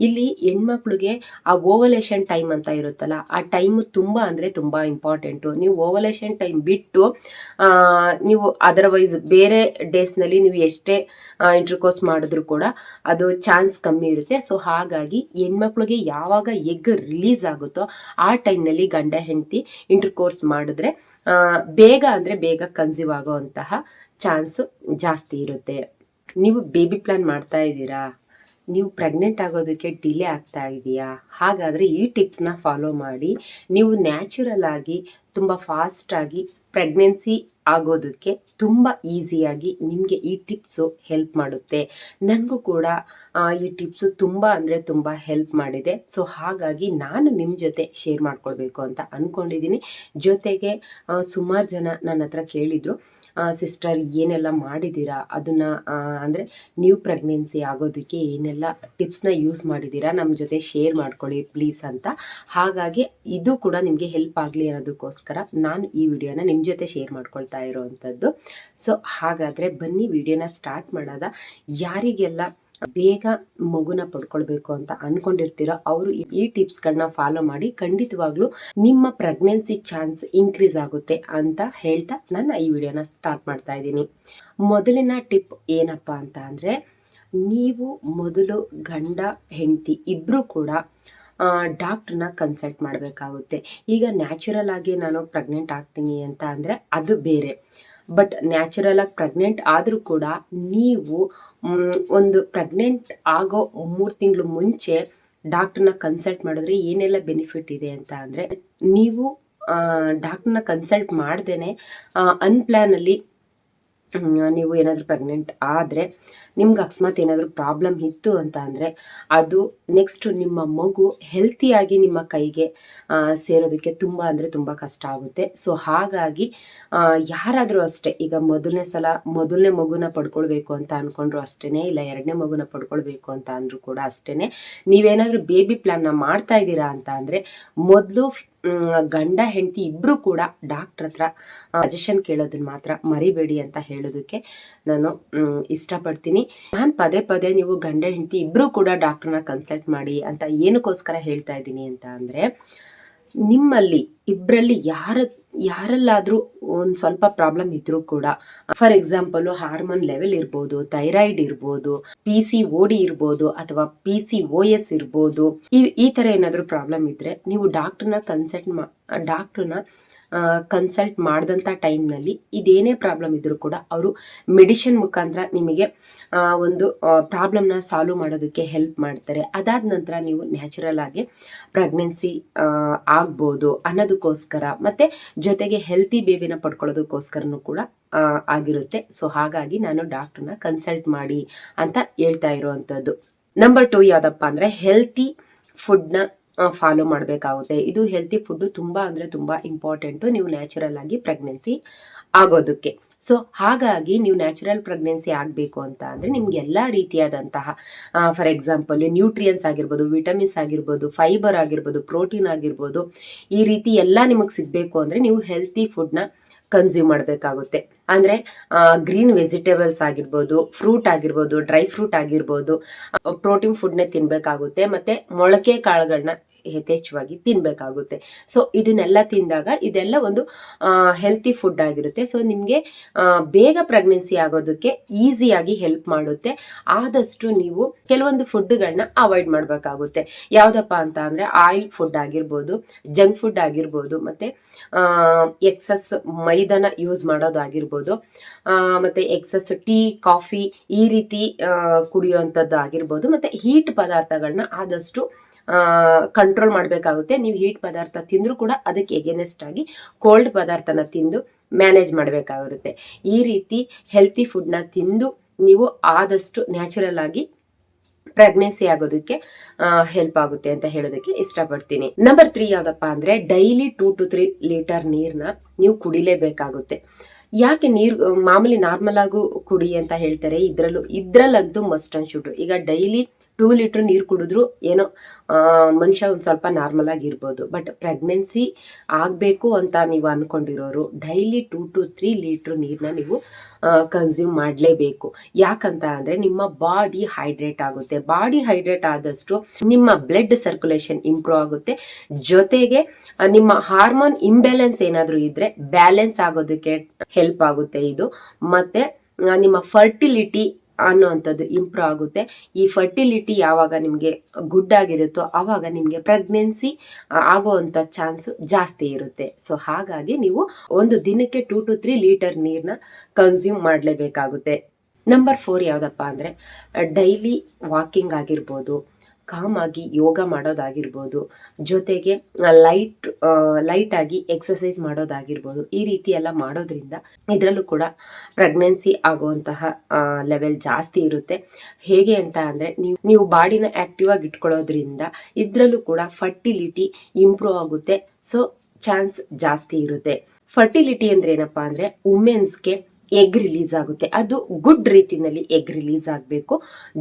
ಇಲ್ಲಿ ಹೆಣ್ಮಕ್ಳಿಗೆ ಆ ಓವಲೇಷನ್ ಟೈಮ್ ಅಂತ ಇರುತ್ತಲ್ಲ, ಆ ಟೈಮ್ ತುಂಬಾ ಅಂದ್ರೆ ತುಂಬಾ ಇಂಪಾರ್ಟೆಂಟು. ನೀವು ಓವಲೇಷನ್ ಟೈಮ್ ಬಿಟ್ಟು ನೀವು ಅದರ್ವೈಸ್ ಬೇರೆ ಡೇಸ್ನಲ್ಲಿ ನೀವು ಎಷ್ಟೇ ಇಂಟರ್ಕೋರ್ಸ್ ಮಾಡಿದ್ರು ಕೂಡ ಅದು ಚಾನ್ಸ್ ಕಮ್ಮಿ ಇರುತ್ತೆ. ಸೊ ಹಾಗಾಗಿ ಹೆಣ್ಮಕ್ಳಿಗೆ ಯಾವಾಗ ಎಗ್ ರಿಲೀಸ್ ಆಗುತ್ತೋ ಆ ಟೈಮ್ನಲ್ಲಿ ಗಂಡ ಹೆಂಡತಿ ಇಂಟರ್ಕೋರ್ಸ್ ಮಾಡಿದ್ರೆ ಬೇಗ ಅಂದ್ರೆ ಬೇಗ ಕನ್ಸೀವ್ ಆಗುವಂತಹ ಚಾನ್ಸ್ ಜಾಸ್ತಿ ಇರುತ್ತೆ. ನೀವು ಬೇಬಿ ಪ್ಲಾನ್ ಮಾಡ್ತಾ ಇದ್ದೀರಾ, ನೀವು ಪ್ರೆಗ್ನೆಂಟ್ ಆಗೋದಕ್ಕೆ ಡಿಲೇ ಆಗ್ತಾ ಇದೆಯಾ, ಹಾಗಾದರೆ ಈ ಟಿಪ್ಸ್ನ ಫಾಲೋ ಮಾಡಿ ನೀವು ನ್ಯಾಚುರಲ್ ಆಗಿ ತುಂಬ ಫಾಸ್ಟಾಗಿ ಪ್ರೆಗ್ನೆನ್ಸಿ ಆಗೋದಕ್ಕೆ ತುಂಬ ಈಸಿಯಾಗಿ ನಿಮಗೆ ಈ ಟಿಪ್ಸು ಹೆಲ್ಪ್ ಮಾಡುತ್ತೆ. ನನಗೂ ಕೂಡ ಈ ಟಿಪ್ಸು ತುಂಬ ಅಂದರೆ ತುಂಬ ಹೆಲ್ಪ್ ಮಾಡಿದೆ. ಸೊ ಹಾಗಾಗಿ ನಾನು ನಿಮ್ಮ ಜೊತೆ ಶೇರ್ ಮಾಡ್ಕೊಳ್ಬೇಕು ಅಂತ ಅಂದ್ಕೊಂಡಿದ್ದೀನಿ. ಜೊತೆಗೆ ಸುಮಾರು ಜನ ನನ್ನ ಹತ್ರ ಕೇಳಿದರು, ಸಿಸ್ಟರ್ ಏನೆಲ್ಲ ಮಾಡಿದ್ದೀರಾ, ಅದನ್ನು ಅಂದರೆ ನ್ಯೂ ಪ್ರೆಗ್ನೆನ್ಸಿ ಆಗೋದಕ್ಕೆ ಏನೆಲ್ಲ ಟಿಪ್ಸ್ನ ಯೂಸ್ ಮಾಡಿದ್ದೀರಾ ನಮ್ಮ ಜೊತೆ ಶೇರ್ ಮಾಡ್ಕೊಳ್ಳಿ ಪ್ಲೀಸ್ ಅಂತ. ಹಾಗಾಗಿ ಇದು ಕೂಡ ನಿಮಗೆ ಹೆಲ್ಪ್ ಆಗಲಿ ಅನ್ನೋದಕ್ಕೋಸ್ಕರ ನಾನು ಈ ವಿಡಿಯೋನ ನಿಮ್ಮ ಜೊತೆ ಶೇರ್ ಮಾಡ್ಕೊಳ್ತಾ ಇರೋವಂಥದ್ದು. ಸೊ ಹಾಗಾದರೆ ಬನ್ನಿ ವಿಡಿಯೋನ ಸ್ಟಾರ್ಟ್ ಮಾಡೋದ. ಯಾರಿಗೆಲ್ಲ ಬೇಗ ಮಗುನ ಪಡ್ಕೊಳ್ಬೇಕು ಅಂತ ಅನ್ಕೊಂಡಿರ್ತೀರೋ ಅವರು ಈ ಟಿಪ್ಸ್ಗಳನ್ನ ಫಾಲೋ ಮಾಡಿ ಖಂಡಿತವಾಗ್ಲೂ ನಿಮ್ಮ ಪ್ರೆಗ್ನೆನ್ಸಿ ಚಾನ್ಸ್ ಇನ್ಕ್ರೀಸ್ ಆಗುತ್ತೆ ಅಂತ ಹೇಳ್ತಾ ನಾನು ಈ ವಿಡಿಯೋನ ಸ್ಟಾರ್ಟ್ ಮಾಡ್ತಾ ಇದ್ದೀನಿ. ಮೊದಲಿನ ಟಿಪ್ ಏನಪ್ಪಾ ಅಂತ ಅಂದ್ರೆ, ನೀವು ಮೊದಲು ಗಂಡ ಹೆಂಡತಿ ಇಬ್ರು ಕೂಡ ಡಾಕ್ಟ್ರನ್ನ ಕನ್ಸಲ್ಟ್ ಮಾಡಬೇಕಾಗುತ್ತೆ. ಈಗ ನ್ಯಾಚುರಲ್ ಆಗಿ ನಾನು ಪ್ರೆಗ್ನೆಂಟ್ ಆಗ್ತೀನಿ ಅಂತ ಅಂದರೆ ಅದು ಬೇರೆ. ಬಟ್ ನ್ಯಾಚುರಲ್ ಆಗಿ ಪ್ರೆಗ್ನೆಂಟ್ ಆದರೂ ಕೂಡ ನೀವು ಒಂದು ಪ್ರೆಗ್ನೆಂಟ್ ಆಗೋ 3 ತಿಂಗಳು ಮುಂಚೆ ಡಾಕ್ಟ್ರನ್ನ ಕನ್ಸಲ್ಟ್ ಮಾಡಿದ್ರೆ ಏನೆಲ್ಲ ಬೆನಿಫಿಟ್ ಇದೆ ಅಂತ ಅಂದರೆ, ನೀವು ಡಾಕ್ಟ್ರನ್ನ ಕನ್ಸಲ್ಟ್ ಮಾಡ್ದೇನೆ ಅನ್ಪ್ಲಾನಲ್ಲಿ ನೀವು ಏನಾದರೂ ಪ್ರೆಗ್ನೆಂಟ್ ಆದರೆ ನಿಮ್ಗೆ ಅಕಸ್ಮಾತ್ ಏನಾದರೂ ಪ್ರಾಬ್ಲಮ್ ಇತ್ತು ಅಂತ ಅಂದರೆ ಅದು ನೆಕ್ಸ್ಟ್ ನಿಮ್ಮ ಮಗು ಹೆಲ್ತಿಯಾಗಿ ನಿಮ್ಮ ಕೈಗೆ ಸೇರೋದಕ್ಕೆ ತುಂಬ ಅಂದರೆ ತುಂಬ ಕಷ್ಟ ಆಗುತ್ತೆ. ಸೊ ಹಾಗಾಗಿ ಯಾರಾದರೂ ಅಷ್ಟೇ, ಈಗ ಮೊದಲನೇ ಮಗುನ ಪಡ್ಕೊಳ್ಬೇಕು ಅಂತ ಅಂದ್ಕೊಂಡ್ರು ಅಷ್ಟೇ, ಇಲ್ಲ 2ನೇ ಮಗುನ ಪಡ್ಕೊಳ್ಬೇಕು ಅಂತ ಅಂದರೂ ಕೂಡ ಅಷ್ಟೇ, ನೀವೇನಾದರೂ ಬೇಬಿ ಪ್ಲಾನ್ನ ಮಾಡ್ತಾ ಇದ್ದೀರಾ ಅಂತ ಅಂದರೆ ಮೊದಲು ಗಂಡ ಹೆಂಡತಿ ಇಬ್ರು ಕೂಡ ಡಾಕ್ಟರ್ ಹತ್ರ ಸಜೆಷನ್ ಕೇಳೋದನ್ನ ಮಾತ್ರ ಮರಿಬೇಡಿ ಅಂತ ಹೇಳೋದಕ್ಕೆ ನಾನು ಇಷ್ಟಪಡ್ತೀನಿ. ನಾನು ಪದೇ ಪದೇ ನೀವು ಗಂಡ ಹೆಂಡತಿ ಇಬ್ರು ಕೂಡ ಡಾಕ್ಟರ್ನ ಕನ್ಸಲ್ಟ್ ಮಾಡಿ ಅಂತ ಏನಕ್ಕೋಸ್ಕರ ಹೇಳ್ತಾ ಇದ್ದೀನಿ ಅಂತ ಅಂದರೆ, ನಿಮ್ಮಲ್ಲಿ ಇಬ್ಬರಲ್ಲಿ ಯಾರಲ್ಲಾದ್ರೂ ಒಂದು ಸ್ವಲ್ಪ ಪ್ರಾಬ್ಲಮ್ ಇದ್ರೂ ಕೂಡ, ಫಾರ್ ಎಕ್ಸಾಂಪಲ್ ಹಾರ್ಮೋನ್ ಲೆವೆಲ್ ಇರ್ಬೋದು, ಥೈರಾಯ್ಡ್ ಇರ್ಬೋದು, PCOD ಇರ್ಬೋದು, ಅಥವಾ PCOS ಇರ್ಬೋದು, ಈ ತರ ಏನಾದರೂ ಪ್ರಾಬ್ಲಮ್ ಇದ್ರೆ ನೀವು ಡಾಕ್ಟರ್ನ ಕನ್ಸಲ್ಟ್ ಮಾಡಿದಂಥ ಟೈಮ್ನಲ್ಲಿ ಇದೇನೇ ಪ್ರಾಬ್ಲಮ್ ಇದ್ರೂ ಕೂಡ ಅವರು ಮೆಡಿಸಿನ್ ಮುಖಾಂತರ ನಿಮಗೆ ಒಂದು ಪ್ರಾಬ್ಲಮ್ನ ಸಾಲ್ವ್ ಮಾಡೋದಕ್ಕೆ ಹೆಲ್ಪ್ ಮಾಡ್ತಾರೆ. ಅದಾದ ನಂತರ ನೀವು ನ್ಯಾಚುರಲ್ ಆಗಿ ಪ್ರೆಗ್ನೆನ್ಸಿ ಆಗ್ಬೋದು ಅನ್ನೋದಕ್ಕೋಸ್ಕರ, ಮತ್ತೆ ಜೊತೆಗೆ ಹೆಲ್ತಿ ಬೇಬಿನ ಪಡ್ಕೊಳ್ಳೋದಕ್ಕೋಸ್ಕರನೂ ಕೂಡ ಆಗಿರುತ್ತೆ. ಸೊ ಹಾಗಾಗಿ ನಾನು ಡಾಕ್ಟರ್ನ ಕನ್ಸಲ್ಟ್ ಮಾಡಿ ಅಂತ ಹೇಳ್ತಾ ಇರುವಂಥದ್ದು. ನಂಬರ್ 2 ಯಾವ್ದಪ್ಪ ಅಂದರೆ, ಹೆಲ್ತಿ ಫುಡ್ನ ಫಾಲೋ ಮಾಡಬೇಕಾಗುತ್ತೆ. ಇದು ಹೆಲ್ತಿ ಫುಡ್ ತುಂಬಾ ಅಂದರೆ ತುಂಬಾ ಇಂಪಾರ್ಟೆಂಟು ನೀವು ನ್ಯಾಚುರಲ್ ಆಗಿ ಪ್ರೆಗ್ನೆನ್ಸಿ ಆಗೋದಕ್ಕೆ. ಸೊ ಹಾಗಾಗಿ ನೀವು ನ್ಯಾಚುರಲ್ ಪ್ರೆಗ್ನೆನ್ಸಿ ಆಗಬೇಕು ಅಂತ ಅಂದರೆ ನಿಮ್ಗೆ ಎಲ್ಲ ರೀತಿಯಾದಂತಹ ಫಾರ್ ಎಕ್ಸಾಂಪಲ್ ನ್ಯೂಟ್ರಿಯನ್ಸ್ ಆಗಿರ್ಬೋದು, ವಿಟಮಿನ್ಸ್ ಆಗಿರ್ಬೋದು, ಫೈಬರ್ ಆಗಿರ್ಬೋದು, ಪ್ರೋಟೀನ್ ಆಗಿರ್ಬೋದು, ಈ ರೀತಿ ಎಲ್ಲ ನಿಮಗೆ ಸಿಗಬೇಕು ಅಂದರೆ ನೀವು ಹೆಲ್ತಿ ಫುಡ್ನ ಕನ್ಸ್ಯೂಮ್ ಮಾಡಬೇಕಾಗುತ್ತೆ. ಅಂದರೆ ಗ್ರೀನ್ ವೆಜಿಟೇಬಲ್ಸ್ ಆಗಿರ್ಬೋದು, ಫ್ರೂಟ್ ಆಗಿರ್ಬೋದು, ಡ್ರೈ ಫ್ರೂಟ್ ಆಗಿರ್ಬೋದು, ಪ್ರೋಟೀನ್ ಫುಡ್ನೇ ತಿನ್ಬೇಕಾಗುತ್ತೆ. ಮತ್ತೆ ಮೊಳಕೆ ಕಾಳುಗಳನ್ನ ಯಥೇಚ್ಛವಾಗಿ ತಿನ್ಬೇಕಾಗುತ್ತೆ. ಸೊ ಇದನ್ನೆಲ್ಲ ತಿಂದಾಗ ಇದೆಲ್ಲ ಒಂದು ಹೆಲ್ತಿ ಫುಡ್ ಆಗಿರುತ್ತೆ. ಸೊ ನಿಮಗೆ ಬೇಗ ಪ್ರೆಗ್ನೆನ್ಸಿ ಆಗೋದಕ್ಕೆ ಈಸಿಯಾಗಿ ಹೆಲ್ಪ್ ಮಾಡುತ್ತೆ. ಆದಷ್ಟು ನೀವು ಕೆಲವೊಂದು ಫುಡ್ಗಳನ್ನ ಅವಾಯ್ಡ್ ಮಾಡಬೇಕಾಗುತ್ತೆ. ಯಾವ್ದಪ್ಪ ಅಂತ ಅಂದ್ರೆ ಆಯಿಲ್ ಫುಡ್ ಆಗಿರ್ಬೋದು, ಜಂಕ್ ಫುಡ್ ಆಗಿರ್ಬೋದು, ಮತ್ತೆ ಎಕ್ಸಸ್ ಮೈದಾನ ಯೂಸ್ ಮಾಡೋದಾಗಿರ್ಬೋದು, ಮತ್ತೆ ಎಕ್ಸಸ್ ಟೀ, ಕಾಫಿ ಈ ರೀತಿ ಕುಡಿಯುವಂಥದ್ದು ಆಗಿರ್ಬೋದು, ಮತ್ತೆ ಹೀಟ್ ಪದಾರ್ಥಗಳನ್ನ ಆದಷ್ಟು ಕಂಟ್ರೋಲ್ ಮಾಡಬೇಕಾಗುತ್ತೆ. ನೀವು ಹೀಟ್ ಪದಾರ್ಥ ತಿಂದರೂ ಕೂಡ ಅದಕ್ಕೆ ಎಗೇನೆಸ್ಟ್ ಆಗಿ ಕೋಲ್ಡ್ ಪದಾರ್ಥನ ತಿಂದು ಮ್ಯಾನೇಜ್ ಮಾಡಬೇಕಾಗಿರುತ್ತೆ. ಈ ರೀತಿ ಹೆಲ್ತಿ ಫುಡ್ನ ತಿಂದು ನೀವು ಆದಷ್ಟು ನ್ಯಾಚುರಲ್ ಆಗಿ ಪ್ರೆಗ್ನೆನ್ಸಿ ಆಗೋದಕ್ಕೆ ಹೆಲ್ಪ್ ಆಗುತ್ತೆ ಅಂತ ಹೇಳೋದಕ್ಕೆ ಇಷ್ಟಪಡ್ತೀನಿ. ನಂಬರ್ 3 ಯಾವ್ದಪ್ಪ ಅಂದ್ರೆ, ಡೈಲಿ 2 to 3 ಲೀಟರ್ ನೀರ್ನ ನೀವು ಕುಡಿಲೇಬೇಕಾಗುತ್ತೆ. ಯಾಕೆ ಮಾಮೂಲಿ ನಾರ್ಮಲ್ ಆಗು ಕುಡಿ ಅಂತ ಹೇಳ್ತಾರೆ, ಇದ್ರಲ್ಲಂತೂ ಮಸ್ಟ್ ಅಂಡ್ ಶುಡ್. ಈಗ ಡೈಲಿ 2 ಲೀಟರ್ ನೀರು ಕುಡಿದ್ರು ಏನೋ ಮನುಷ್ಯ ಒಂದು ಸ್ವಲ್ಪ ನಾರ್ಮಲ್ ಆಗಿರ್ಬೋದು. ಬಟ್ ಪ್ರೆಗ್ನೆನ್ಸಿ ಆಗಬೇಕು ಅಂತ ನೀವು ಅನ್ಕೊಂಡಿರೋರು ಡೈಲಿ 2 to 3 ಲೀಟ್ರ್ ನೀರನ್ನ ನೀವು ಕನ್ಸ್ಯೂಮ್ ಮಾಡಲೇಬೇಕು. ಯಾಕಂತ ಅಂದರೆ ನಿಮ್ಮ ಬಾಡಿ ಹೈಡ್ರೇಟ್ ಆಗುತ್ತೆ. ಬಾಡಿ ಹೈಡ್ರೇಟ್ ಆದಷ್ಟು ನಿಮ್ಮ ಬ್ಲಡ್ ಸರ್ಕ್ಯುಲೇಷನ್ ಇಂಪ್ರೂವ್ ಆಗುತ್ತೆ. ಜೊತೆಗೆ ನಿಮ್ಮ ಹಾರ್ಮೋನ್ ಇಂಬ್ಯಾಲೆನ್ಸ್ ಏನಾದರೂ ಇದ್ರೆ ಬ್ಯಾಲೆನ್ಸ್ ಆಗೋದಕ್ಕೆ ಹೆಲ್ಪ್ ಆಗುತ್ತೆ ಇದು. ಮತ್ತೆ ನಿಮ್ಮ ಫರ್ಟಿಲಿಟಿ ಅನ್ನೋವಂಥದ್ದು ಇಂಪ್ರೂವ್ ಆಗುತ್ತೆ. ಈ ಫರ್ಟಿಲಿಟಿ ಯಾವಾಗ ನಿಮಗೆ ಗುಡ್ ಆಗಿರುತ್ತೋ ಆವಾಗ ನಿಮಗೆ ಪ್ರೆಗ್ನೆನ್ಸಿ ಆಗುವಂಥ ಚಾನ್ಸ್ ಜಾಸ್ತಿ ಇರುತ್ತೆ. ಸೊ ಹಾಗಾಗಿ ನೀವು ಒಂದು ದಿನಕ್ಕೆ 2 to 3 ಲೀಟರ್ ನೀರನ್ನ ಕನ್ಸ್ಯೂಮ್ ಮಾಡಲೇಬೇಕಾಗುತ್ತೆ. ನಂಬರ್ 4 ಯಾವುದಪ್ಪ ಅಂದರೆ ಡೈಲಿ ವಾಕಿಂಗ್ ಆಗಿರ್ಬೋದು, ಕಾಮಾಗಿ ಯೋಗ ಮಾಡೋದಾಗಿರ್ಬೋದು, ಜೊತೆಗೆ ಲೈಟ್ ಆಗಿ ಎಕ್ಸಸೈಸ್ ಮಾಡೋದಾಗಿರ್ಬೋದು. ಈ ರೀತಿ ಎಲ್ಲ ಮಾಡೋದ್ರಿಂದ ಇದರಲ್ಲೂ ಕೂಡ ಪ್ರೆಗ್ನೆನ್ಸಿ ಆಗುವಂತಹ ಲೆವೆಲ್ ಜಾಸ್ತಿ ಇರುತ್ತೆ. ಹೇಗೆ ಅಂತ ಅಂದರೆ ನೀವು ಬಾಡಿನ ಆಕ್ಟಿವ್ ಆಗಿ ಇಟ್ಕೊಳ್ಳೋದ್ರಿಂದ ಇದರಲ್ಲೂ ಕೂಡ ಫರ್ಟಿಲಿಟಿ ಇಂಪ್ರೂವ್ ಆಗುತ್ತೆ. ಸೊ ಚಾನ್ಸ್ ಜಾಸ್ತಿ ಇರುತ್ತೆ. ಫರ್ಟಿಲಿಟಿ ಅಂದ್ರೆ ಏನಪ್ಪಾ ಅಂದರೆ ವುಮೆನ್ಸ್ಗೆ ಎಗ್ ರಿಲೀಸ್ ಆಗುತ್ತೆ. ಅದು ಗುಡ್ ರೀತಿನಲ್ಲಿ ಎಗ್ ರಿಲೀಸ್ ಆಗಬೇಕು.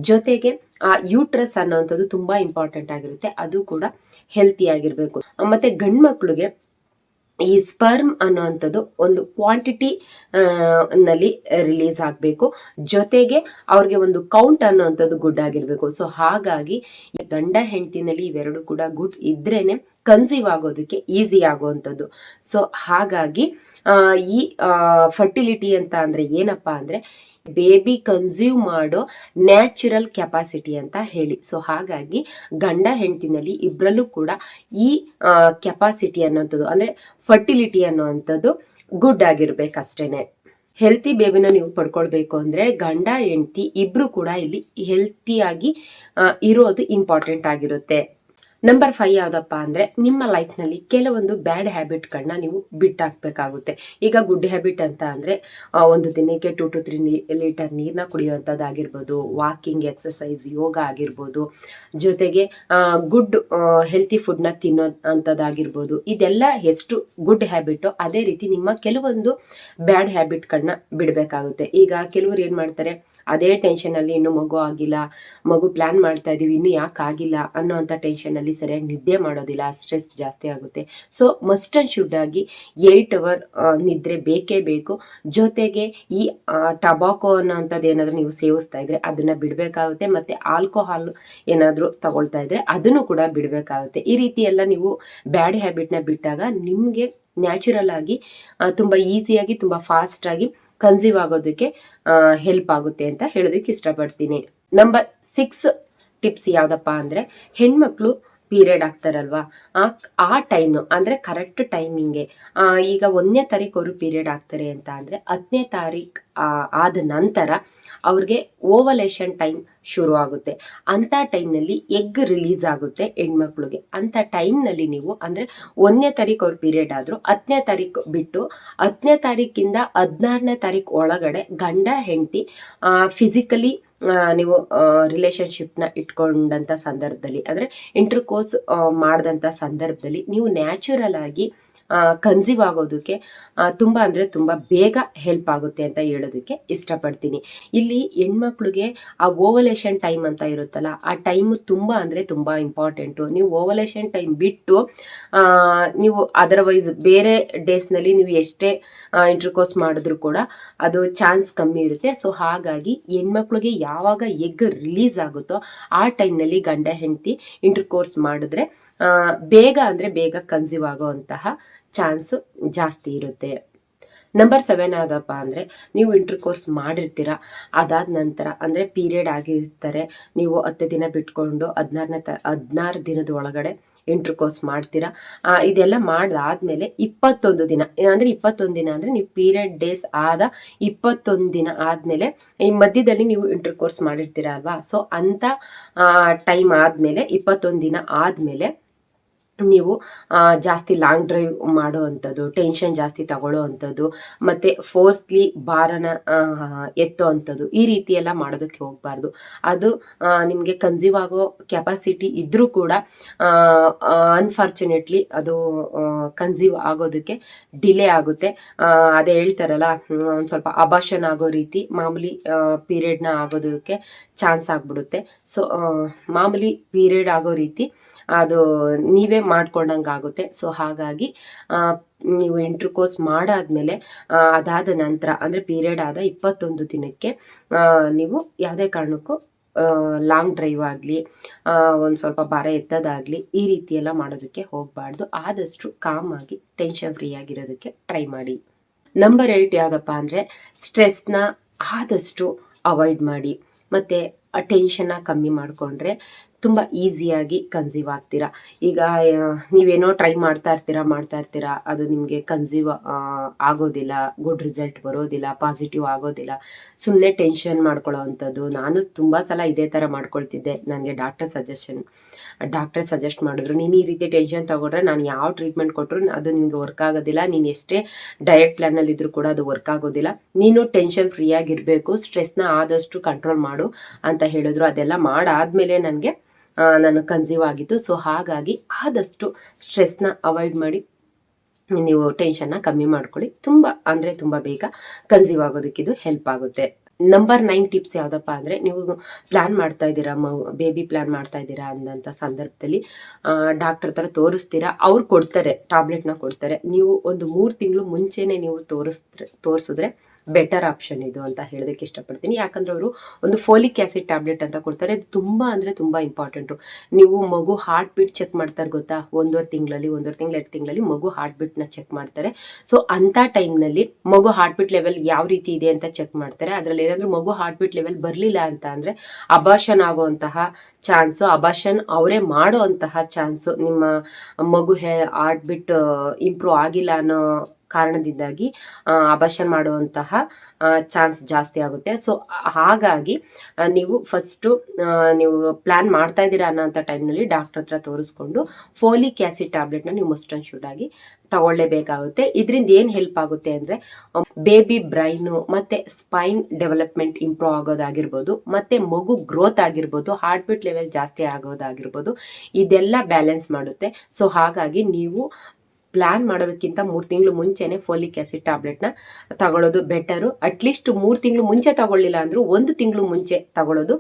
ಜೊತೆಗೆ ಆ ಯೂಟ್ರಸ್ ಅನ್ನೋವಂಥದ್ದು ತುಂಬಾ ಇಂಪಾರ್ಟೆಂಟ್ ಆಗಿರುತ್ತೆ. ಅದು ಕೂಡ ಹೆಲ್ತಿ ಆಗಿರ್ಬೇಕು. ಮತ್ತೆ ಗಂಡು ಮಕ್ಳಿಗೆ ಈ ಸ್ಪರ್ಮ್ ಅನ್ನುವಂಥದ್ದು ಒಂದು ಕ್ವಾಂಟಿಟಿ ನಲ್ಲಿ ರಿಲೀಸ್ ಆಗಬೇಕು. ಜೊತೆಗೆ ಅವ್ರಿಗೆ ಒಂದು ಕೌಂಟ್ ಅನ್ನುವಂಥದ್ದು ಗುಡ್ ಆಗಿರ್ಬೇಕು. ಸೊ ಹಾಗಾಗಿ ಗಂಡ ಹೆಂಡತಿನಲ್ಲಿ ಇವೆರಡು ಕೂಡ ಗುಡ್ ಇದ್ರೇನೆ ಕನ್ಸೀವ್ ಆಗೋದಕ್ಕೆ ಈಸಿ ಆಗುವಂಥದ್ದು. ಸೊ ಹಾಗಾಗಿ ಈ ಫರ್ಟಿಲಿಟಿ ಅಂತ ಅಂದ್ರೆ ಏನಪ್ಪಾ ಅಂದ್ರೆ ಬೇಬಿ ಕನ್ಸ್ಯೂಮ್ ಮಾಡೋ ನ್ಯಾಚುರಲ್ ಕೆಪಾಸಿಟಿ ಅಂತ ಹೇಳಿ. ಸೊ ಹಾಗಾಗಿ ಗಂಡ ಹೆಂಡತಿನಲ್ಲಿ ಇಬ್ಬರಲ್ಲೂ ಕೂಡ ಈ ಕೆಪಾಸಿಟಿ ಅನ್ನೋಂಥದ್ದು ಅಂದ್ರೆ ಫರ್ಟಿಲಿಟಿ ಅನ್ನೋವಂಥದ್ದು ಗುಡ್ ಆಗಿರ್ಬೇಕಷ್ಟೇನೆ. ಹೆಲ್ತಿ ಬೇಬಿನ ನೀವು ಪಡ್ಕೊಳ್ಬೇಕು ಅಂದ್ರೆ ಗಂಡ ಹೆಂಡತಿ ಇಬ್ರು ಕೂಡ ಇಲ್ಲಿ ಹೆಲ್ತಿಯಾಗಿ ಇರೋದು ಇಂಪಾರ್ಟೆಂಟ್ ಆಗಿರುತ್ತೆ. ನಂಬರ್ 5 ಯಾವ್ದಪ್ಪ ಅಂದ್ರೆ ನಿಮ್ಮ ಲೈಫ್ ನಲ್ಲಿ ಕೆಲವೊಂದು ಬ್ಯಾಡ್ ಹ್ಯಾಬಿಟ್ಗಳನ್ನ ನೀವು ಬಿಟ್ಟಾಕ್ಬೇಕಾಗುತ್ತೆ. ಈಗ ಗುಡ್ ಹ್ಯಾಬಿಟ್ ಅಂತ ಅಂದ್ರೆ ಒಂದು ದಿನಕ್ಕೆ 2 to 3 ಲೀಟರ್ ನೀರ್ನ ಕುಡಿಯುವಂಥದ್ದಾಗಿರ್ಬೋದು, ವಾಕಿಂಗ್, ಎಕ್ಸಸೈಸ್, ಯೋಗ ಆಗಿರ್ಬೋದು, ಜೊತೆಗೆ ಗುಡ್ ಹೆಲ್ತಿ ಫುಡ್ನ ತಿನ್ನೋಂಥದ್ದಾಗಿರ್ಬೋದು. ಇದೆಲ್ಲ ಎಷ್ಟು ಗುಡ್ ಹ್ಯಾಬಿಟು ಅದೇ ರೀತಿ ನಿಮ್ಮ ಕೆಲವೊಂದು ಬ್ಯಾಡ್ ಹ್ಯಾಬಿಟ್ಗಳನ್ನ ಬಿಡಬೇಕಾಗುತ್ತೆ. ಈಗ ಕೆಲವರು ಏನ್ ಮಾಡ್ತಾರೆ, ಅದೇ ಟೆನ್ಷನ್ ಅಲ್ಲಿ ಇನ್ನು ಮಗು ಆಗಿಲ್ಲ, ಮಗು ಪ್ಲಾನ್ ಮಾಡ್ತಾ ಇದೀವಿ, ಇನ್ನು ಯಾಕೆ ಆಗಿಲ್ಲ ಅನ್ನೋಂಥ ಟೆನ್ಷನ್ ಅಲ್ಲಿ ಸರಿಯಾಗಿ ನಿದ್ದೆ ಮಾಡೋದಿಲ್ಲ, ಸ್ಟ್ರೆಸ್ ಜಾಸ್ತಿ ಆಗುತ್ತೆ. ಸೊ ಮಸ್ಟ್ ಅಂಡ್ ಶುಡ್ ಆಗಿ 8 ಅವರ್ ನಿದ್ರೆ ಬೇಕೇ ಬೇಕು. ಜೊತೆಗೆ ಈ ಟಬಾಕೋ ಅನ್ನೋಂಥದ್ದು ಏನಾದ್ರು ನೀವು ಸೇವಿಸ್ತಾ ಇದ್ರೆ ಅದನ್ನ ಬಿಡ್ಬೇಕಾಗುತ್ತೆ. ಮತ್ತೆ ಆಲ್ಕೋಹಾಲ್ ಏನಾದ್ರು ತಗೊಳ್ತಾ ಇದ್ರೆ ಅದನ್ನು ಕೂಡ ಬಿಡ್ಬೇಕಾಗುತ್ತೆ. ಈ ರೀತಿ ಎಲ್ಲ ನೀವು ಬ್ಯಾಡ್ ಹ್ಯಾಬಿಟ್ ನ ಬಿಟ್ಟಾಗ ನಿಮ್ಗೆ ನ್ಯಾಚುರಲ್ ಆಗಿ ತುಂಬಾ ಈಸಿಯಾಗಿ ತುಂಬಾ ಫಾಸ್ಟ್ ಆಗಿ ಕನ್ಸೀವ್ ಆಗೋದಕ್ಕೆ ಹೆಲ್ಪ್ ಆಗುತ್ತೆ ಅಂತ ಹೇಳೋದಕ್ಕೆ ಇಷ್ಟಪಡ್ತೀನಿ. ನಂಬರ್ 6 ಟಿಪ್ಸ್ ಯಾವ್ದಪ್ಪ ಅಂದ್ರೆ ಹೆಣ್ಮಕ್ಳು ಪೀರಿಯಡ್ ಆಗ್ತಾರಲ್ವಾ, ಆ ಟೈಮ್ ಅಂದ್ರೆ ಕರೆಕ್ಟ್ ಟೈಮಿಂಗ್ಗೆ ಈಗ 1ನೇ ತಾರೀಕು ಅವರು ಪೀರಿಯಡ್ ಆಗ್ತಾರೆ ಅಂತ ಅಂದ್ರೆ 10ನೇ ತಾರೀಕು ಆದ ನಂತರ ಅವ್ರಿಗೆ ಓವಲೇಷನ್ ಟೈಮ್ ಶುರು ಆಗುತ್ತೆ. ಅಂತ ಟೈಮ್ನಲ್ಲಿ ಎಗ್ ರಿಲೀಸ್ ಆಗುತ್ತೆ ಹೆಣ್ಮಕ್ಳಿಗೆ. ಅಂತ ಟೈಮ್ನಲ್ಲಿ ನೀವು ಅಂದ್ರೆ 1ನೇ ತಾರೀಕು ಅವ್ರ ಪೀರಿಯಡ್ ಆದ್ರು 10ನೇ ತಾರೀಕು ಬಿಟ್ಟು 10ನೇ ತಾರೀಕಿಂದ 16ನೇ ತಾರೀಕು ಒಳಗಡೆ ಗಂಡ ಹೆಂಡತಿ ಫಿಸಿಕಲಿ ನೀವು ರಿಲೇಶನ್ಶಿಪ್ನ ಇಟ್ಕೊಂಡಂತ ಸಂದರ್ಭದಲ್ಲಿ ಅಂದ್ರೆ ಇಂಟರ್ಕೋರ್ಸ್ ಮಾಡಿದಂಥ ಸಂದರ್ಭದಲ್ಲಿ ನೀವು ನ್ಯಾಚುರಲ್ ಆಗಿ ಕನ್ಸೀವ್ ಆಗೋದಕ್ಕೆ ತುಂಬಾ ಅಂದ್ರೆ ತುಂಬಾ ಬೇಗ ಹೆಲ್ಪ್ ಆಗುತ್ತೆ ಅಂತ ಹೇಳೋದಕ್ಕೆ ಇಷ್ಟಪಡ್ತೀನಿ. ಇಲ್ಲಿ ಹೆಣ್ಮಕ್ಳಿಗೆ ಆ ಓವಲೇಷನ್ ಟೈಮ್ ಅಂತ ಇರುತ್ತಲ್ಲ, ಆ ಟೈಮ್ ತುಂಬಾ ಅಂದ್ರೆ ತುಂಬಾ ಇಂಪಾರ್ಟೆಂಟು. ನೀವು ಓವಲೇಷನ್ ಟೈಮ್ ಬಿಟ್ಟು ನೀವು ಅದರ್ವೈಸ್ ಬೇರೆ ಡೇಸ್ನಲ್ಲಿ ನೀವು ಎಷ್ಟೇ ಇಂಟರ್ಕೋರ್ಸ್ ಮಾಡಿದ್ರು ಕೂಡ ಅದು ಚಾನ್ಸ್ ಕಮ್ಮಿ ಇರುತ್ತೆ. ಸೊ ಹಾಗಾಗಿ ಹೆಣ್ಮಕ್ಳಿಗೆ ಯಾವಾಗ ಎಗ್ ರಿಲೀಸ್ ಆಗುತ್ತೋ ಆ ಟೈಮ್ನಲ್ಲಿ ಗಂಡ ಹೆಂಡತಿ ಇಂಟರ್ಕೋರ್ಸ್ ಮಾಡಿದ್ರೆ ಬೇಗ ಅಂದ್ರೆ ಬೇಗ ಕನ್ಸೀವ್ ಆಗುವಂತಹ ಚಾನ್ಸ್ ಜಾಸ್ತಿ ಇರುತ್ತೆ. ನಂಬರ್ 7 ಯಾವ್ದಪ್ಪ ಅಂದ್ರೆ ನೀವು ಇಂಟರ್ಕೋರ್ಸ್ ಮಾಡಿರ್ತೀರಾ, ಅದಾದ ನಂತರ ಅಂದ್ರೆ ಪೀರಿಯಡ್ ಆಗಿರ್ತಾರೆ, ನೀವು 10 ದಿನ ಬಿಟ್ಕೊಂಡು 16 ದಿನದ ಒಳಗಡೆ ಇಂಟರ್ಕೋರ್ಸ್ ಮಾಡ್ತೀರಾ. ಇದೆಲ್ಲ ಮಾಡಾದ್ಮೇಲೆ 21 ದಿನ ಅಂದ್ರೆ 21 ದಿನ ಅಂದ್ರೆ ನೀವು ಪೀರಿಯಡ್ ಡೇಸ್ ಆದ 21 ದಿನ ಆದ್ಮೇಲೆ ಈ ಮಧ್ಯದಲ್ಲಿ ನೀವು ಇಂಟರ್ಕೋರ್ಸ್ ಮಾಡಿರ್ತೀರಾ ಅಲ್ವಾ. ಸೊ ಅಂತ ಟೈಮ್ ಆದ್ಮೇಲೆ 21 ದಿನ ಆದ್ಮೇಲೆ ನೀವು ಜಾಸ್ತಿ ಲಾಂಗ್ ಡ್ರೈವ್ ಮಾಡೋ ಅಂಥದ್ದು, ಟೆನ್ಷನ್ ಜಾಸ್ತಿ ತಗೊಳ್ಳೋ ಅಂಥದ್ದು, ಮತ್ತೆ ಫೋರ್ಸ್ಲಿ ಭಾರನ ಎತ್ತೋ ಅಂಥದ್ದು, ಈ ರೀತಿ ಎಲ್ಲ ಮಾಡೋದಕ್ಕೆ ಹೋಗ್ಬಾರ್ದು. ಅದು ನಿಮಗೆ ಕನ್ಸೀವ್ ಆಗೋ ಕೆಪಾಸಿಟಿ ಇದ್ರೂ ಕೂಡ ಅನ್ಫಾರ್ಚುನೇಟ್ಲಿ ಅದು ಕನ್ಸೀವ್ ಆಗೋದಕ್ಕೆ ಡಿಲೇ ಆಗುತ್ತೆ. ಅದೇ ಹೇಳ್ತಾರಲ್ಲ, ಒಂದು ಸ್ವಲ್ಪ ಅಬಾರ್ಷನ್ ಆಗೋ ರೀತಿ ಮಾಮೂಲಿ ಪೀರಿಯಡ್ನ ಆಗೋದಕ್ಕೆ ಚಾನ್ಸ್ ಆಗ್ಬಿಡುತ್ತೆ. ಸೊ ಮಾಮೂಲಿ ಪೀರಿಯಡ್ ಆಗೋ ರೀತಿ ಅದು ನೀವೇ ಮಾಡ್ಕೊಂಡಂಗೆ ಆಗುತ್ತೆ. ಸೊ ಹಾಗಾಗಿ ನೀವು ಇಂಟರ್ಕೋರ್ಸ್ ಮಾಡಾದ್ಮೇಲೆ ಅದಾದ ನಂತರ ಅಂದರೆ ಪೀರಿಯಡ್ ಆದ 21 ದಿನಕ್ಕೆ ನೀವು ಯಾವುದೇ ಕಾರಣಕ್ಕೂ ಲಾಂಗ್ ಡ್ರೈವ್ ಆಗಲಿ ಒಂದು ಸ್ವಲ್ಪ ಭಾರ ಎತ್ತೋದಾಗಲಿ ಈ ರೀತಿ ಎಲ್ಲ ಮಾಡೋದಕ್ಕೆ ಹೋಗಬಾರ್ದು. ಆದಷ್ಟು ಕಾಮಾಗಿ ಟೆನ್ಷನ್ ಫ್ರೀ ಆಗಿರೋದಕ್ಕೆ ಟ್ರೈ ಮಾಡಿ. ನಂಬರ್ 8 ಯಾವುದಪ್ಪ ಅಂದರೆ ಸ್ಟ್ರೆಸ್ನ ಆದಷ್ಟು ಅವಾಯ್ಡ್ ಮಾಡಿ. ಮತ್ತು ಆ ಟೆನ್ಷನ್ನ ಕಮ್ಮಿ ಮಾಡಿಕೊಂಡ್ರೆ ತುಂಬ ಈಸಿಯಾಗಿ ಕನ್ಸೀವ್ ಆಗ್ತೀರಾ. ಈಗ ನೀವೇನೋ ಟ್ರೈ ಮಾಡ್ತಾ ಇರ್ತೀರಾ, ಅದು ನಿಮಗೆ ಕನ್ಸೀವ್ ಆಗೋದಿಲ್ಲ, ಗುಡ್ ರಿಸಲ್ಟ್ ಬರೋದಿಲ್ಲ, ಪಾಸಿಟಿವ್ ಆಗೋದಿಲ್ಲ, ಸುಮ್ಮನೆ ಟೆನ್ಷನ್ ಮಾಡ್ಕೊಳ್ಳೋ ಅಂಥದ್ದು. ನಾನು ತುಂಬ ಸಲ ಇದೇ ಥರ ಮಾಡ್ಕೊಳ್ತಿದ್ದೆ. ನನಗೆ ಡಾಕ್ಟರ್ ಸಜೆಸ್ಟ್ ಮಾಡಿದ್ರು, ನೀನು ಈ ರೀತಿ ಟೆನ್ಷನ್ ತಗೊಂಡ್ರೆ ನಾನು ಯಾವ ಟ್ರೀಟ್ಮೆಂಟ್ ಕೊಟ್ಟರು ಅದು ನಿನಗೆ ವರ್ಕ್ ಆಗೋದಿಲ್ಲ, ನೀನು ಎಷ್ಟೇ ಡಯಟ್ ಪ್ಲ್ಯಾನಲ್ಲಿ ಇದ್ರೂ ಕೂಡ ಅದು ವರ್ಕ್ ಆಗೋದಿಲ್ಲ, ನೀನು ಟೆನ್ಷನ್ ಫ್ರೀ ಆಗಿರಬೇಕು, ಸ್ಟ್ರೆಸ್ನ ಆದಷ್ಟು ಕಂಟ್ರೋಲ್ ಮಾಡು ಅಂತ ಹೇಳಿದ್ರು. ಅದೆಲ್ಲ ಮಾಡಾದ್ಮೇಲೆ ನಾನು ಕನ್ಸೀವ್ ಆಗಿತ್ತು. ಸೊ ಹಾಗಾಗಿ ಆದಷ್ಟು ಸ್ಟ್ರೆಸ್ನ ಅವಾಯ್ಡ್ ಮಾಡಿ ನೀವು ಟೆನ್ಷನ್ನ ಕಮ್ಮಿ ಮಾಡ್ಕೊಳ್ಳಿ. ತುಂಬ ಅಂದರೆ ತುಂಬ ಬೇಗ ಕನ್ಸೀವ್ ಆಗೋದಕ್ಕಿದು ಹೆಲ್ಪ್ ಆಗುತ್ತೆ. ನಂಬರ್ 9 ಟಿಪ್ಸ್ ಯಾವುದಪ್ಪ ಅಂದರೆ, ನೀವು ಪ್ಲ್ಯಾನ್ ಮಾಡ್ತಾ ಇದ್ದೀರಾ, ಬೇಬಿ ಪ್ಲ್ಯಾನ್ ಮಾಡ್ತಾ ಇದ್ದೀರಾ ಅಂದಂಥ ಸಂದರ್ಭದಲ್ಲಿ ಡಾಕ್ಟರ್ ಹತ್ರ ತೋರಿಸ್ತೀರಾ. ಅವ್ರು ಕೊಡ್ತಾರೆ, ಟ್ಯಾಬ್ಲೆಟ್ನ ಕೊಡ್ತಾರೆ. ನೀವು ಒಂದು 3 ತಿಂಗಳು ಮುಂಚೆನೇ ನೀವು ತೋರಿಸಿದ್ರೆ ಬೆಟರ್ ಆಪ್ಷನ್ ಇದು ಅಂತ ಹೇಳೋದಕ್ಕೆ ಇಷ್ಟಪಡ್ತೀನಿ. ಯಾಕಂದ್ರೆ ಅವರು ಒಂದು ಫೋಲಿಕ್ ಆ್ಯಸಿಡ್ ಟ್ಯಾಬ್ಲೆಟ್ ಅಂತ ಕೊಡ್ತಾರೆ. ಅದು ತುಂಬ ಅಂದರೆ ತುಂಬ ಇಂಪಾರ್ಟೆಂಟು. ನೀವು ಮಗು ಹಾರ್ಟ್ ಬೀಟ್ ಚೆಕ್ ಮಾಡ್ತಾರೆ ಗೊತ್ತಾ, 1.5 ತಿಂಗಳಲ್ಲಿ 2 ತಿಂಗಳಲ್ಲಿ ಮಗು ಹಾರ್ಟ್ ಬೀಟ್ನ ಚೆಕ್ ಮಾಡ್ತಾರೆ. ಸೊ ಅಂಥ ಟೈಮ್ನಲ್ಲಿ ಮಗು ಹಾರ್ಟ್ ಬೀಟ್ ಲೆವೆಲ್ ಯಾವ ರೀತಿ ಇದೆ ಅಂತ ಚೆಕ್ ಮಾಡ್ತಾರೆ. ಅದರಲ್ಲಿ ಏನಾದರೂ ಮಗು ಹಾರ್ಟ್ ಬೀಟ್ ಲೆವೆಲ್ ಬರಲಿಲ್ಲ ಅಂತ ಅಂದರೆ ಅಬಾರ್ಷನ್ ಆಗುವಂತಹ ಚಾನ್ಸು, ಅಬಾರ್ಷನ್ ಅವರೇ ಮಾಡೋ ಅಂತಹ ಚಾನ್ಸು, ನಿಮ್ಮ ಮಗು ಹಾರ್ಟ್ ಬೀಟ್ ಇಂಪ್ರೂವ್ ಆಗಿಲ್ಲ ಅನ್ನೋ ಕಾರಣದಿಂದಾಗಿ ಅಬಾರ್ಷನ್ ಮಾಡುವಂತಹ ಚಾನ್ಸ್ ಜಾಸ್ತಿ ಆಗುತ್ತೆ. ಸೊ ಹಾಗಾಗಿ ನೀವು ಫಸ್ಟು ನೀವು ಪ್ಲ್ಯಾನ್ ಮಾಡ್ತಾ ಇದ್ದೀರಾ ಅನ್ನೋಂಥ ಟೈಮ್ನಲ್ಲಿ ಡಾಕ್ಟರ್ ಹತ್ರ ತೋರಿಸ್ಕೊಂಡು ಫೋಲಿಕ್ ಆ್ಯಸಿಡ್ ಟ್ಯಾಬ್ಲೆಟ್ನ ನೀವು ಮಸ್ಟ್ ಆ್ಯಂಡ್ ಶುಡ್ ಆಗಿ ತಗೊಳ್ಳೇಬೇಕಾಗುತ್ತೆ. ಇದರಿಂದ ಏನು ಹೆಲ್ಪ್ ಆಗುತ್ತೆ ಅಂದರೆ ಬೇಬಿ ಬ್ರೈನು ಮತ್ತು ಸ್ಪೈನ್ ಡೆವಲಪ್ಮೆಂಟ್ ಇಂಪ್ರೂವ್ ಆಗೋದಾಗಿರ್ಬೋದು, ಮತ್ತು ಮಗು ಗ್ರೋತ್ ಆಗಿರ್ಬೋದು, ಹಾರ್ಟ್ ಬೀಟ್ ಲೆವೆಲ್ ಜಾಸ್ತಿ ಆಗೋದಾಗಿರ್ಬೋದು, ಇದೆಲ್ಲ ಬ್ಯಾಲೆನ್ಸ್ ಮಾಡುತ್ತೆ. ಸೊ ಹಾಗಾಗಿ ನೀವು ಪ್ಲ್ಯಾನ್ ಮಾಡೋದಕ್ಕಿಂತ 3 ತಿಂಗಳು ಮುಂಚೆನೆ ಫೋಲಿಕ್ ಆ್ಯಸಿಡ್ ಟ್ಯಾಬ್ಲೆಟ್ನ ತಗೊಳ್ಳೋದು ಬೆಟರು. ಅಟ್ಲೀಸ್ಟ್ 3 ತಿಂಗಳು ಮುಂಚೆ ತಗೊಳ್ಳಿಲ್ಲ ಅಂದರೂ 1 ತಿಂಗಳು ಮುಂಚೆ ತಗೊಳ್ಳೋದು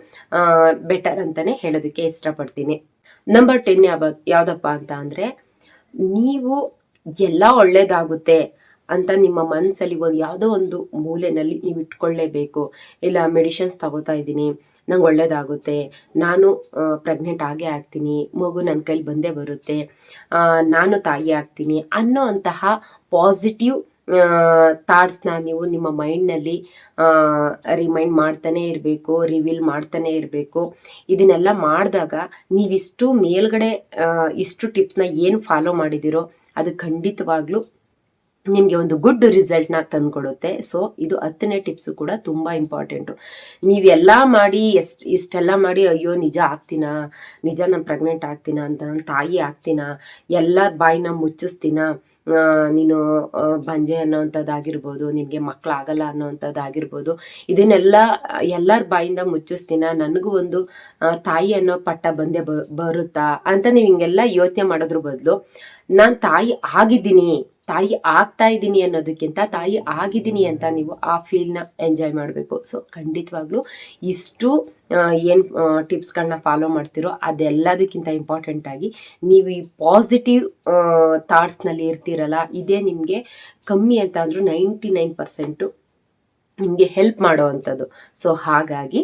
ಬೆಟರ್ ಅಂತಲೇ ಹೇಳೋದಕ್ಕೆ ಇಷ್ಟಪಡ್ತೀನಿ. ನಂಬರ್ 10 ಯಾವುದಪ್ಪ ಅಂತ ಅಂದರೆ, ನೀವು ಎಲ್ಲ ಒಳ್ಳೇದಾಗುತ್ತೆ ಅಂತ ನಿಮ್ಮ ಮನಸ್ಸಲ್ಲಿ ಯಾವುದೋ ಒಂದು ಮೂಲೆಯಲ್ಲಿ ನೀವು ಇಟ್ಕೊಳ್ಳೇಬೇಕು. ಇಲ್ಲ ಮೆಡಿಷನ್ಸ್ ತಗೋತಾ ಇದ್ದೀನಿ, ನಂಗೆ ಒಳ್ಳೇದಾಗುತ್ತೆ, ನಾನು ಪ್ರೆಗ್ನೆಂಟ್ ಆಗೇ ಆಗ್ತೀನಿ, ಮಗು ನನ್ನ ಕೈಲಿ ಬಂದೇ ಬರುತ್ತೆ, ನಾನು ತಾಯಿ ಆಗ್ತೀನಿ ಅನ್ನೋ ಅಂತಹ ಪಾಸಿಟಿವ್ ಥಾಟ್ಸ್ನ ನೀವು ನಿಮ್ಮ ಮೈಂಡ್ನಲ್ಲಿ ರಿಮೈಂಡ್ ಮಾಡ್ತಾನೆ ಇರಬೇಕು, ರಿವೀಲ್ ಮಾಡ್ತಾನೆ ಇರಬೇಕು. ಇದನ್ನೆಲ್ಲ ಮಾಡಿದಾಗ ನೀವಿಷ್ಟು ಮೇಲ್ಗಡೆ ಇಷ್ಟು ಟಿಪ್ಸ್ನ ಏನು ಫಾಲೋ ಮಾಡಿದಿರೋ ಅದು ಖಂಡಿತವಾಗ್ಲೂ ನಿಮಗೆ ಒಂದು ಗುಡ್ ರಿಸಲ್ಟ್ನ ತಂದುಕೊಡುತ್ತೆ. ಸೊ ಇದು 10ನೇ ಟಿಪ್ಸು ಕೂಡ ತುಂಬ ಇಂಪಾರ್ಟೆಂಟು. ನೀವೆಲ್ಲ ಮಾಡಿ ಇಷ್ಟೆಲ್ಲ ಮಾಡಿ ಅಯ್ಯೋ ನಿಜ ನಾನು ಪ್ರೆಗ್ನೆಂಟ್ ಆಗ್ತೀನ ಅಂತ, ನಾನು ತಾಯಿ ಆಗ್ತೀನ, ಎಲ್ಲರ ಬಾಯಿನ ಮುಚ್ಚಿಸ್ತೀನ, ನೀನು ಬಂಜೆ ಅನ್ನೋವಂಥದ್ದಾಗಿರ್ಬೋದು, ನಿನಗೆ ಮಕ್ಕಳಾಗಲ್ಲ ಅನ್ನೋವಂಥದ್ದಾಗಿರ್ಬೋದು, ಇದನ್ನೆಲ್ಲ ಎಲ್ಲರ ಬಾಯಿಂದ ಮುಚ್ಚಿಸ್ತೀನ, ನನಗೂ ಒಂದು ತಾಯಿ ಅನ್ನೋ ಪಟ್ಟ ಬಂದೇ ಬರುತ್ತಾ ಅಂತ ನೀವು ಹಿಂಗೆಲ್ಲ ಯೋಚನೆ ಮಾಡೋದ್ರ ಬದಲು, ನಾನು ತಾಯಿ ಆಗ್ತಾ ಇದ್ದೀನಿ ಅನ್ನೋದಕ್ಕಿಂತ ತಾಯಿ ಆಗಿದ್ದೀನಿ ಅಂತ ನೀವು ಆ ಫೀಲ್ನ ಎಂಜಾಯ್ ಮಾಡಬೇಕು. ಸೊ ಖಂಡಿತವಾಗ್ಲೂ ಇಷ್ಟು ಏನು ಟಿಪ್ಸ್ಗಳನ್ನ ಫಾಲೋ ಮಾಡ್ತಿರೋ ಅದೆಲ್ಲದಕ್ಕಿಂತ ಇಂಪಾರ್ಟೆಂಟಾಗಿ ನೀವು ಈ ಪಾಸಿಟಿವ್ ಥಾಟ್ಸ್ನಲ್ಲಿ ಇರ್ತೀರಲ್ಲ, ಇದೇ ನಿಮಗೆ ಕಮ್ಮಿ ಅಂತ ಅಂದರೂ 99% ನಿಮಗೆ ಹೆಲ್ಪ್ ಮಾಡೋ ಅಂಥದ್ದು. ಸೊ ಹಾಗಾಗಿ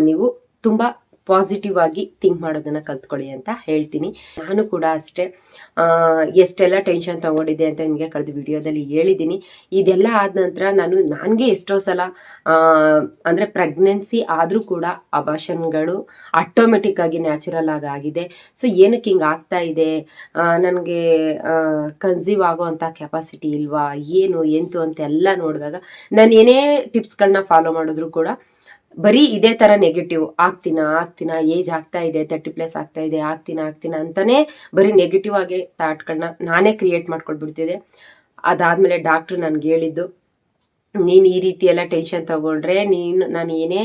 ನೀವು ತುಂಬ ಪಾಸಿಟಿವ್ ಆಗಿ ಥಿಂಕ್ ಮಾಡೋದನ್ನು ಕಲ್ತ್ಕೊಳ್ಳಿ ಅಂತ ಹೇಳ್ತೀನಿ. ನಾನು ಕೂಡ ಅಷ್ಟೇ ಎಷ್ಟೆಲ್ಲ ಟೆನ್ಷನ್ ತಗೊಂಡಿದ್ದೆ ಅಂತ ನಿಮಗೆ ಕಳೆದ ವಿಡಿಯೋದಲ್ಲಿ ಹೇಳಿದ್ದೀನಿ. ಇದೆಲ್ಲ ಆದ ನಂತರ ನನಗೆ ಎಷ್ಟೋ ಸಲ ಅಂದರೆ ಪ್ರೆಗ್ನೆನ್ಸಿ ಆದರೂ ಕೂಡ ಅಬಾರ್ಷನ್ಗಳು ಆಟೋಮೆಟಿಕ್ ಆಗಿ ನ್ಯಾಚುರಲ್ ಆಗಿದೆ. ಸೊ ಏನಕ್ಕೆ ಹಿಂಗೆ ಆಗ್ತಾ ಇದೆ, ನನಗೆ ಕನ್ಸೀವ್ ಆಗೋ ಅಂಥ ಕೆಪಾಸಿಟಿ ಇಲ್ವಾ, ಏನು ಎಂತು ಅಂತೆಲ್ಲ ನೋಡಿದಾಗ ನಾನು ಏನೇ ಟಿಪ್ಸ್ಗಳನ್ನ ಫಾಲೋ ಮಾಡಿದ್ರು ಕೂಡ ಬರೀ ಇದೇ ಥರ ನೆಗೆಟಿವ್, ಆಗ್ತೀನ ಏಜ್ ಆಗ್ತಾ ಇದೆ, 30+ ಆಗ್ತಾ ಇದೆ, ಆಗ್ತೀನ ಅಂತಾನೆ ಬರೀ ನೆಗೆಟಿವ್ ಆಗಿ ಥಾಟ್ಗಳನ್ನ ನಾನೇ ಕ್ರಿಯೇಟ್ ಮಾಡ್ಕೊಳ್ಬಿಡ್ತಿದ್ದೆ. ಅದಾದಮೇಲೆ ಡಾಕ್ಟ್ರು ನನಗೆ ಹೇಳಿದ್ದು, ನೀನು ಈ ರೀತಿ ಎಲ್ಲ ಟೆನ್ಷನ್ ತಗೊಂಡ್ರೆ ನಾನು ಏನೇ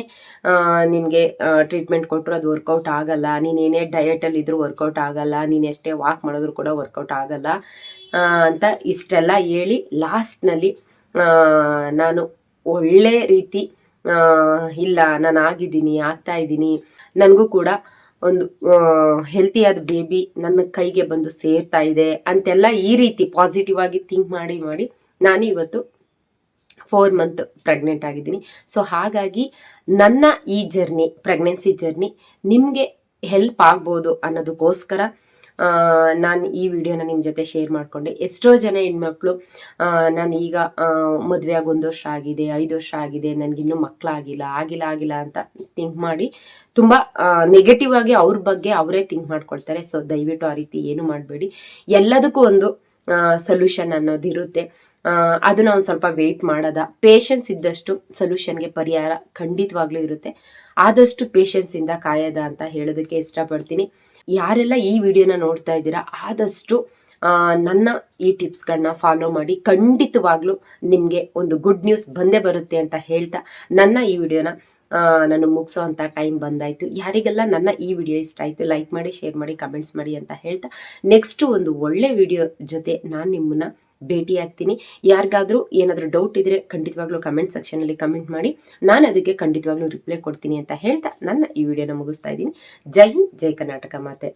ನಿನಗೆ ಟ್ರೀಟ್ಮೆಂಟ್ ಕೊಟ್ಟರು ಅದು ವರ್ಕೌಟ್ ಆಗಲ್ಲ, ನೀನೇನೇ ಡಯಟಲ್ಲಿ ಇದ್ರೂ ವರ್ಕೌಟ್ ಆಗಲ್ಲ, ನೀನು ಎಷ್ಟೇ ವಾಕ್ ಮಾಡಿದ್ರು ಕೂಡ ವರ್ಕೌಟ್ ಆಗಲ್ಲ ಅಂತ ಇಷ್ಟೆಲ್ಲ ಹೇಳಿ ಲಾಸ್ಟ್ನಲ್ಲಿ ನಾನು ಒಳ್ಳೆ ರೀತಿ ಇಲ್ಲ ನಾನು ಆಗಿದ್ದೀನಿ, ಆಗ್ತಾ ಇದ್ದೀನಿ, ನನಗೂ ಕೂಡ ಒಂದು ಹೆಲ್ತಿಯಾದ ಬೇಬಿ ನನ್ನ ಕೈಗೆ ಬಂದು ಸೇರ್ತಾ ಇದೆ ಅಂತೆಲ್ಲ ಈ ರೀತಿ ಪಾಸಿಟಿವ್ ಆಗಿ ಥಿಂಕ್ ಮಾಡಿ ಮಾಡಿ ನಾನು ಇವತ್ತು 4 ಮಂತ್ ಪ್ರೆಗ್ನೆಂಟ್ ಆಗಿದ್ದೀನಿ. ಸೊ ಹಾಗಾಗಿ ನನ್ನ ಈ ಜರ್ನಿ, ಪ್ರೆಗ್ನೆನ್ಸಿ ಜರ್ನಿ ನಿಮಗೆ ಹೆಲ್ಪ್ ಆಗ್ಬೋದು ಅನ್ನೋದಕ್ಕೋಸ್ಕರ ನಾನು ಈ ವಿಡಿಯೋನ ನಿಮ್ಮ ಜೊತೆ ಶೇರ್ ಮಾಡಿಕೊಂಡೆ. ಎಷ್ಟೋ ಜನ ಹೆಣ್ಮಕ್ಳು ನಾನು ಈಗ ಮದುವೆ ಆಗಿ 1 ವರ್ಷ ಆಗಿದೆ, 5 ವರ್ಷ ಆಗಿದೆ, ನನಗಿನ್ನೂ ಮಕ್ಕಳಾಗಿಲ್ಲ, ಆಗಿಲ್ಲ ಅಂತ ಥಿಂಕ್ ಮಾಡಿ ತುಂಬ ನೆಗೆಟಿವ್ ಆಗಿ ಅವ್ರ ಬಗ್ಗೆ ಅವರೇ ಥಿಂಕ್ ಮಾಡ್ಕೊಳ್ತಾರೆ. ಸೊ ದಯವಿಟ್ಟು ಆ ರೀತಿ ಏನು ಮಾಡಬೇಡಿ. ಎಲ್ಲದಕ್ಕೂ ಒಂದು ಸೊಲ್ಯೂಷನ್ ಅನ್ನೋದಿರುತ್ತೆ. ಅದನ್ನ ಒಂದು ಸ್ವಲ್ಪ ವೇಟ್ ಮಾಡೋದ, ಪೇಷನ್ಸ್ ಇದ್ದಷ್ಟು ಸೊಲ್ಯೂಷನ್ಗೆ ಪರಿಹಾರ ಖಂಡಿತವಾಗ್ಲೂ ಇರುತ್ತೆ. ಆದಷ್ಟು ಪೇಷನ್ಸ್ ಇಂದ ಕಾಯದ ಅಂತ ಹೇಳೋದಕ್ಕೆ ಇಷ್ಟಪಡ್ತೀನಿ. ಯಾರೆಲ್ಲ ಈ ವಿಡಿಯೋನ ನೋಡ್ತಾ ಇದ್ದೀರಾ ಆದಷ್ಟು ನನ್ನ ಈ ಟಿಪ್ಸ್ಗಳನ್ನ ಫಾಲೋ ಮಾಡಿ, ಖಂಡಿತವಾಗ್ಲೂ ನಿಮಗೆ ಒಂದು ಗುಡ್ ನ್ಯೂಸ್ ಬಂದೇ ಬರುತ್ತೆ ಅಂತ ಹೇಳ್ತಾ ನನ್ನ ಈ ವಿಡಿಯೋನ ನಾನು ಮುಗಿಸೋ ಅಂತ ಟೈಮ್ ಬಂದಾಯ್ತು. ಯಾರಿಗೆಲ್ಲ ನನ್ನ ಈ ವಿಡಿಯೋ ಇಷ್ಟ ಆಯ್ತು ಲೈಕ್ ಮಾಡಿ, ಶೇರ್ ಮಾಡಿ, ಕಮೆಂಟ್ಸ್ ಮಾಡಿ ಅಂತ ಹೇಳ್ತಾ ನೆಕ್ಸ್ಟ್ ಒಂದು ಒಳ್ಳೆ ವಿಡಿಯೋ ಜೊತೆ ನಾನು ನಿಮ್ಮನ್ನ ಭೇಟಿ ಆಗ್ತೀನಿ. ಯಾರಿಗಾದ್ರೂ ಏನಾದರೂ ಡೌಟ್ ಇದ್ರೆ ಖಂಡಿತವಾಗ್ಲೂ ಕಮೆಂಟ್ ಸೆಕ್ಷನ್ ಅಲ್ಲಿ ಕಮೆಂಟ್ ಮಾಡಿ, ನಾನು ಅದಕ್ಕೆ ಖಂಡಿತವಾಗ್ಲೂ ರಿಪ್ಲೈ ಕೊಡ್ತೀನಿ ಅಂತ ಹೇಳ್ತಾ ನನ್ನ ಈ ವಿಡಿಯೋನ ಮುಗಿಸ್ತಾ ಇದ್ದೀನಿ. ಜೈ ಹಿಂದ್, ಜೈ ಕರ್ನಾಟಕ ಮಾತೆ.